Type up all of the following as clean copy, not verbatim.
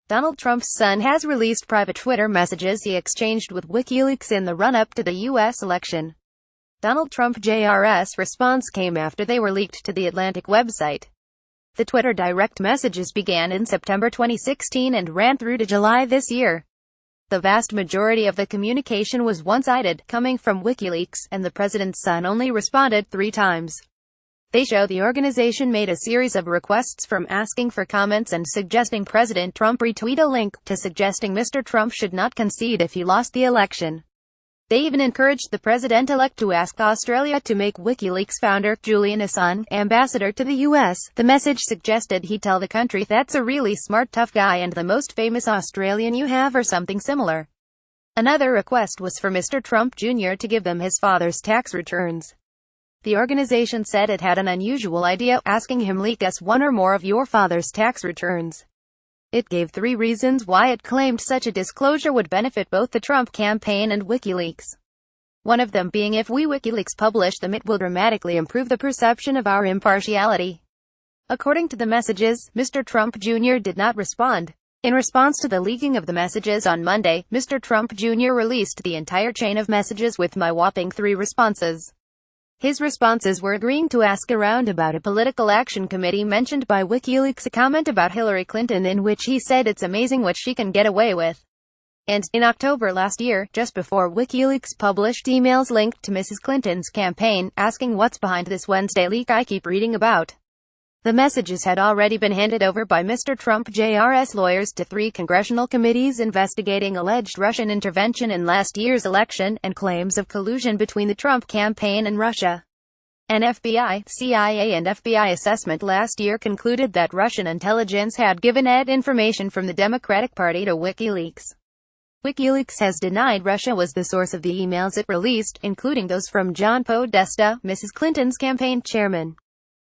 Donald Trump's son has released private Twitter messages he exchanged with WikiLeaks in the run-up to the U.S. election. Donald Trump Jr.'s response came after they were leaked to The Atlantic website. The Twitter direct messages began in September 2016 and ran through to July this year. The vast majority of the communication was one-sided, coming from WikiLeaks, and the president's son only responded 3 times. They show the organization made a series of requests from asking for comments and suggesting President Trump retweet a link, to suggesting Mr. Trump should not concede if he lost the election. They even encouraged the president-elect to ask Australia to make WikiLeaks founder, Julian Assange, ambassador to the U.S. The message suggested he tell the country that's a really smart tough guy and the most famous Australian you have or something similar. Another request was for Mr. Trump Jr. to give them his father's tax returns. The organization said it had an unusual idea, asking him leak us one or more of your father's tax returns. It gave 3 reasons why it claimed such a disclosure would benefit both the Trump campaign and WikiLeaks. One of them being if we WikiLeaks publish them it will dramatically improve the perception of our impartiality. According to the messages, Mr. Trump Jr. did not respond. In response to the leaking of the messages on Monday, Mr. Trump Jr. released the entire chain of messages with my whopping 3 responses. His responses were agreeing to ask around about a political action committee mentioned by WikiLeaks, a comment about Hillary Clinton in which he said it's amazing what she can get away with. And, in October last year, just before WikiLeaks published emails linked to Mrs. Clinton's campaign, asking what's behind this Wednesday leak I keep reading about. The messages had already been handed over by Mr. Trump Jr.'s lawyers to 3 congressional committees investigating alleged Russian intervention in last year's election, and claims of collusion between the Trump campaign and Russia. An FBI, CIA and FBI assessment last year concluded that Russian intelligence had given information from the Democratic Party to WikiLeaks. WikiLeaks has denied Russia was the source of the emails it released, including those from John Podesta, Mrs. Clinton's campaign chairman.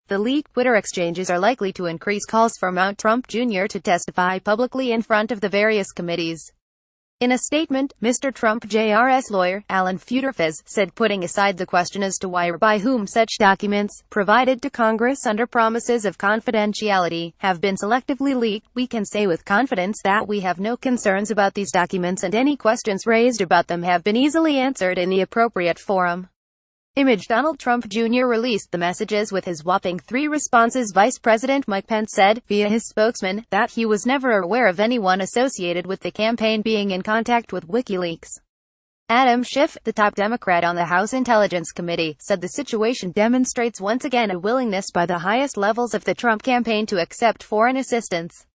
The leaked Twitter exchanges are likely to increase calls for Trump Jr. to testify publicly in front of the various committees. In a statement, Mr. Trump Jr.'s lawyer, Alan Futerfas, said putting aside the question as to why or by whom such documents, provided to Congress under promises of confidentiality, have been selectively leaked, we can say with confidence that we have no concerns about these documents and any questions raised about them have been easily answered in the appropriate forum. Image Donald Trump Jr. released the messages with his whopping 3 responses. Vice President Mike Pence said, via his spokesman, that he was never aware of anyone associated with the campaign being in contact with WikiLeaks. Adam Schiff, the top Democrat on the House Intelligence Committee, said the situation demonstrates once again a willingness by the highest levels of the Trump campaign to accept foreign assistance.